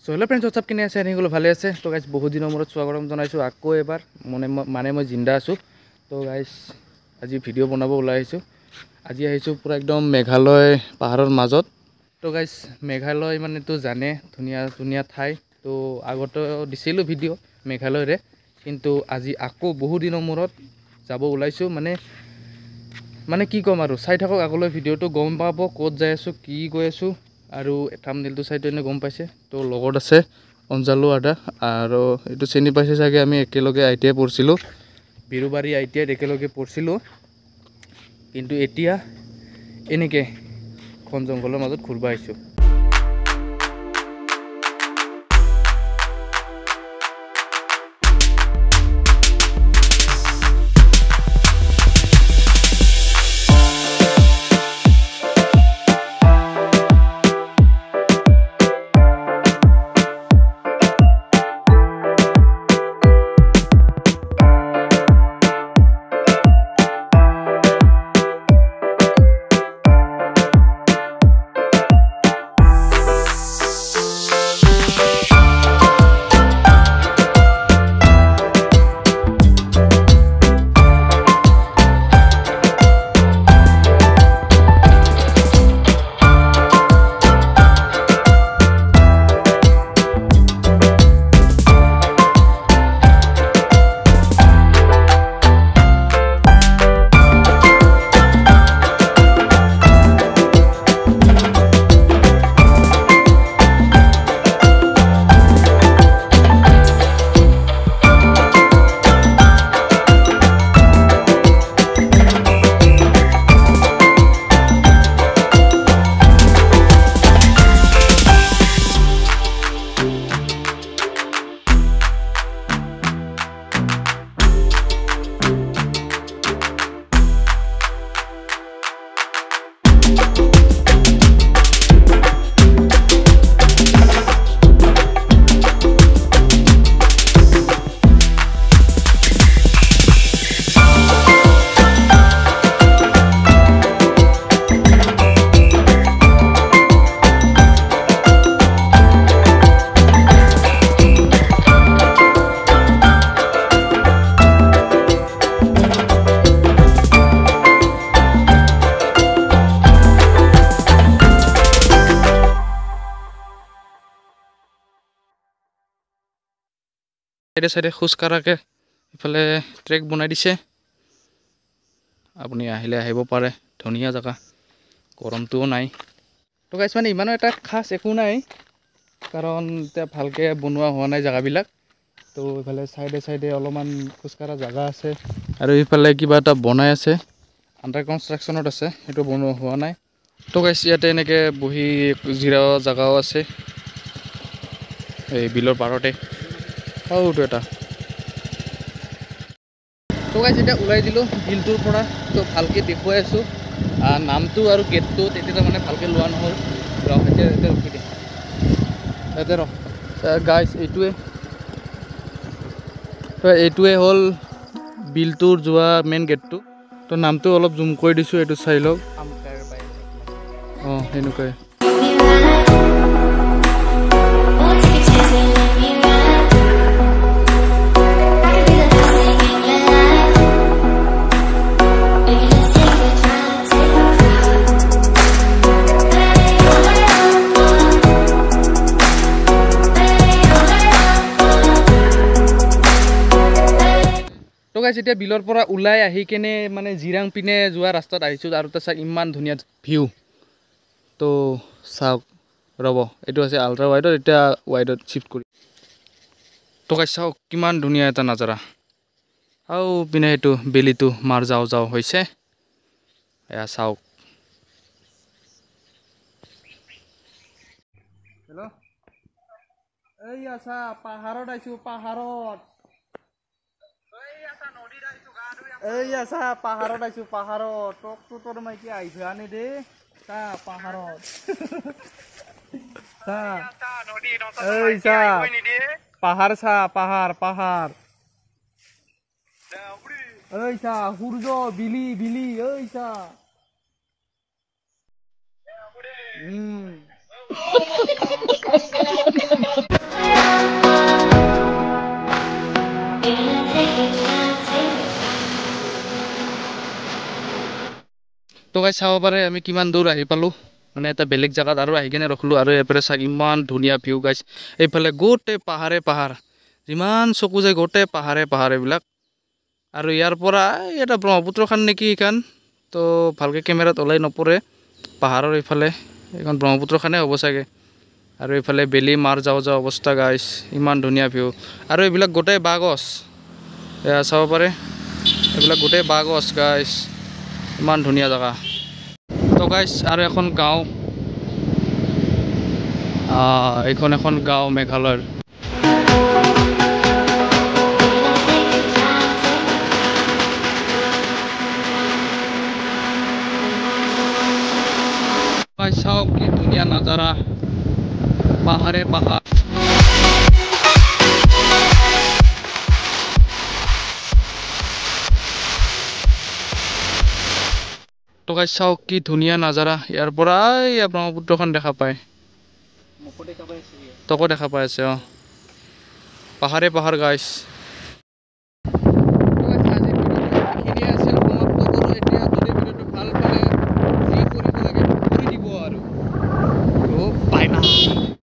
so hello' friends WhatsApp কিনে আছে এনেগুলো ভালে আছে তো গাইজ বহুত দিনৰ মূৰত স্বাগতম জনাইছোঁ আকৌ এবাৰ মানে মই জিন্দা আছোঁ তো গাইজ আজি ভিডিঅ' বনাব ওলাই আহিছোঁ আজি আহিছোঁ পূৰা একদম মেঘালয় পাহাৰৰ মাজত তো গাইজ মেঘালয় মানেতো জানে ধুনীয়া ধুনীয়া ঠাই তো আগতে দিছিলোঁ ভিডিঅ' মেঘালয়ৰে কিন্তু আজি আকৌ বহু দিনৰ মূৰত যাব ওলাইছোঁ মানে কি ক'ম আৰু চাই থাকক আগলৈ ভিডিঅ'টো গম পাব ক'ত যাই আছোঁ কি গৈ আছোঁ আৰু থাম্বনেইলটো চাইটো এনে গম পাইছে তো লগত আছে অঞ্জালু আদা আৰু এইটো চিনি পাইছে চাগে আমি একেলগে ITI পঢ়িছিলোঁ বিৰুবাৰী ITIত একেলগে পঢ়িছিলোঁ কিন্তু এতিয়া এনেকৈ ঘন জংঘলৰ মাজত ঘূৰিব আহিছোঁ সাইডে সাইডে খোজ কাঢ়াকে ইফালে ট্ৰেক বনাই দিছে আপুনি আহিলে আহিব পাৰে ধুনীয়া জেগা গৰমটোও নাই তো গাইছ মানে ইমানো এটা খাস একো নাই কাৰণ এতিয়া ভালকৈ বনোৱা হোৱা নাই জেগাবিলাক তো ইফালে সাইডে সাইডে অলপমান খোজ কাঢ়া জেগা আছে আৰু ইফালে কিবা এটা বনাই আছে আণ্ডাৰ কনষ্ট্ৰাকশ্যনত আছে সেইটো বনোৱা হোৱা নাই তো গাইছ ইয়াতে এনেকৈ বহি জিৰাও জেগাও আছে এই বিলৰ পাৰতে সৌটো এটা তো গাইজ এতিয়া ওলাই দিলোঁ বিলটোৰ পৰা তো ভালকৈ দেখুৱাই আছোঁ নামটো আৰু গেটটো তেতিয়া মানে ভালকৈ লোৱা নহ'ল এতিয়া ৰখি দিম ইয়াতে গাইজ এইটোৱে হ'ল বিলটোৰ যোৱা মেইন গেটটো তো নামটো অলপ জুম কৰি দিছোঁ এইটো চাই লওক অঁ সেনেকুৱাই তো গাইছ এতিয়া বিলৰ পৰা ওলাই আহি কেনে মানে জিৰাং পিনে যোৱা ৰাস্তাত আহিছোঁ আৰু তাৰ ইমান ধুনীয়া ভিউ তো চাওক ৰ'ব এইটো আছে আল্ট্ৰা ৱাইডত এতিয়া ৱাইডত শ্বিফ্ট কৰি তো গাইছ চাওক কিমান ধুনীয়া এটা নাজাৰা আৰু পিনে সেইটো বেলিটো মাৰ যাওঁ হৈছে এয়া চাওক হেল্ল' এই আছা পাহাৰত আহিছোঁ পাহাৰত এই আছা পাহাৰত আহিছোঁ পাহাৰত টকটো তোৰ মই এতিয়া আহিছোঁ আনি দে চা পাহাৰত চা এই চা পাহাৰ চা পাহাৰ এই চা সূৰ্য বিলি এই চা তো গাইছ চাব পাৰে আমি কিমান দূৰ আহি পালোঁ মানে এটা বেলেগ জেগাত আৰু আহি কিনে ৰখিলোঁ আৰু এইফালে চাওক ইমান ধুনীয়া ভিউ গাইছ এইফালে গোটেই পাহাৰ যিমান চকু যায় গোটেই পাহাৰ এইবিলাক আৰু ইয়াৰ পৰা এটা ব্ৰহ্মপুত্ৰখন নেকি এইখন তো ভালকৈ কেমেৰাত ওলাই নপৰে পাহাৰৰ এইফালে এইখন ব্ৰহ্মপুত্ৰখনেই হ'ব চাগে আৰু এইফালে বেলি মাৰ যাওঁ অৱস্থা গাইছ ইমান ধুনীয়া ভিউ আৰু এইবিলাক গোটেই বাঁহ গছ এয়া চাব পাৰে এইবিলাক গোটেই বাঁহ গছ গাইছ ইমান ধুনীয়া জেগা তো গাইছ আৰু এখন গাঁও এইখন এখন গাঁও মেঘালয়ৰ চাওক কি ধুনীয়া নাজাৰা পাহাৰে পাহাৰ তো গাইছ চাওক কি ধুনীয়া নাজাৰা ইয়াৰ পৰা ব্ৰহ্মপুত্ৰখন দেখা পায় তকো দেখা পাই আছে পাহাৰে পাহাৰ গাইছ